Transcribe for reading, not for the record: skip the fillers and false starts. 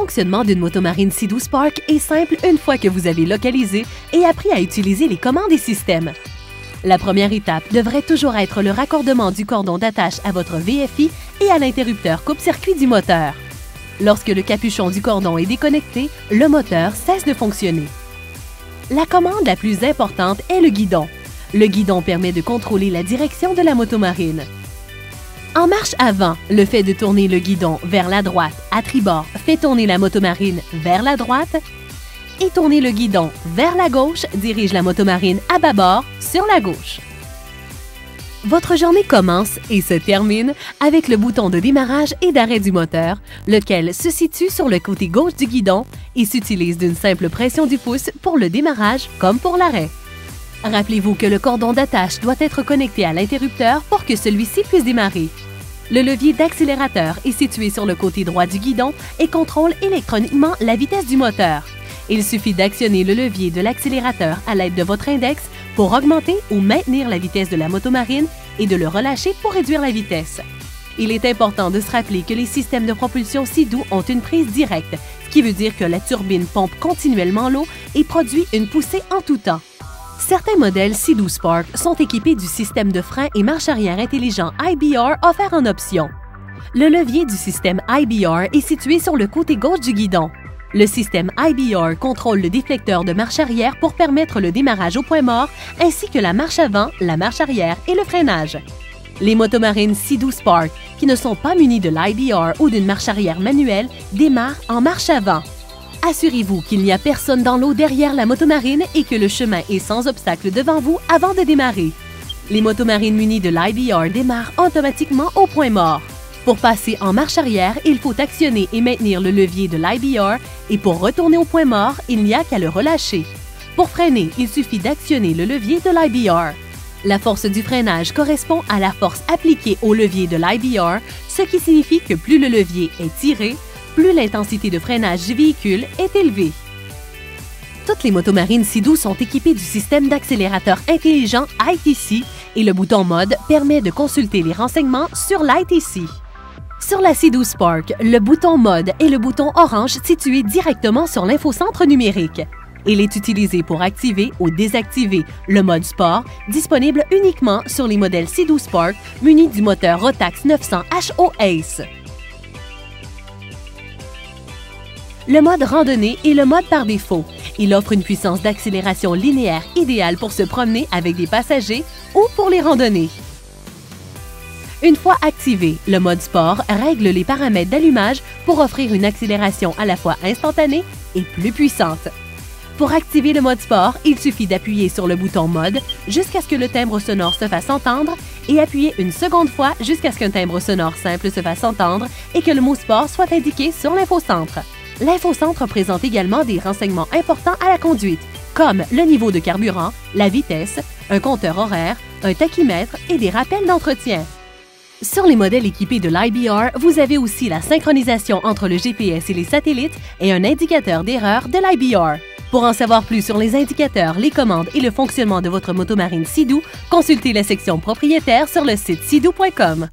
fonctionnement d'une motomarine Sea-Doo Spark est simple une fois que vous avez localisé et appris à utiliser les commandes et systèmes. La première étape devrait toujours être le raccordement du cordon d'attache à votre VFI et à l'interrupteur coupe-circuit du moteur. Lorsque le capuchon du cordon est déconnecté, le moteur cesse de fonctionner. La commande la plus importante est le guidon. Le guidon permet de contrôler la direction de la motomarine. En marche avant, le fait de tourner le guidon vers la droite à tribord fait tourner la motomarine vers la droite et tourner le guidon vers la gauche dirige la motomarine à bâbord sur la gauche. Votre journée commence et se termine avec le bouton de démarrage et d'arrêt du moteur, lequel se situe sur le côté gauche du guidon et s'utilise d'une simple pression du pouce pour le démarrage comme pour l'arrêt. Rappelez-vous que le cordon d'attache doit être connecté à l'interrupteur pour que celui-ci puisse démarrer. Le levier d'accélérateur est situé sur le côté droit du guidon et contrôle électroniquement la vitesse du moteur. Il suffit d'actionner le levier de l'accélérateur à l'aide de votre index pour augmenter ou maintenir la vitesse de la motomarine et de le relâcher pour réduire la vitesse. Il est important de se rappeler que les systèmes de propulsion Sea-Doo ont une prise directe, ce qui veut dire que la turbine pompe continuellement l'eau et produit une poussée en tout temps. Certains modèles Sea-Doo Spark sont équipés du système de frein et marche arrière intelligent IBR offert en option. Le levier du système IBR est situé sur le côté gauche du guidon. Le système IBR contrôle le déflecteur de marche arrière pour permettre le démarrage au point mort, ainsi que la marche avant, la marche arrière et le freinage. Les motomarines Sea-Doo Spark, qui ne sont pas munies de l'IBR ou d'une marche arrière manuelle, démarrent en marche avant. Assurez-vous qu'il n'y a personne dans l'eau derrière la motomarine et que le chemin est sans obstacle devant vous avant de démarrer. Les motomarines munies de l'IBR démarrent automatiquement au point mort. Pour passer en marche arrière, il faut actionner et maintenir le levier de l'IBR et pour retourner au point mort, il n'y a qu'à le relâcher. Pour freiner, il suffit d'actionner le levier de l'IBR. La force du freinage correspond à la force appliquée au levier de l'IBR, ce qui signifie que plus le levier est tiré, plus l'intensité de freinage du véhicule est élevée. Toutes les motomarines Sea-Doo sont équipées du système d'accélérateur intelligent ITC et le bouton Mode permet de consulter les renseignements sur l'ITC. Sur la Sea-Doo Spark, le bouton Mode est le bouton orange situé directement sur l'infocentre numérique. Il est utilisé pour activer ou désactiver le mode Sport, disponible uniquement sur les modèles Sea-Doo Spark munis du moteur Rotax 900 HO Ace. Le mode randonnée est le mode par défaut. Il offre une puissance d'accélération linéaire idéale pour se promener avec des passagers ou pour les randonnées. Une fois activé, le mode sport règle les paramètres d'allumage pour offrir une accélération à la fois instantanée et plus puissante. Pour activer le mode sport, il suffit d'appuyer sur le bouton mode jusqu'à ce que le timbre sonore se fasse entendre et appuyer une seconde fois jusqu'à ce qu'un timbre sonore simple se fasse entendre et que le mot sport soit indiqué sur l'infocentre. L'infocentre présente également des renseignements importants à la conduite, comme le niveau de carburant, la vitesse, un compteur horaire, un tachymètre et des rappels d'entretien. Sur les modèles équipés de l'IBR, vous avez aussi la synchronisation entre le GPS et les satellites et un indicateur d'erreur de l'IBR. Pour en savoir plus sur les indicateurs, les commandes et le fonctionnement de votre motomarine Sea-Doo, consultez la section propriétaire sur le site sea-doo.com.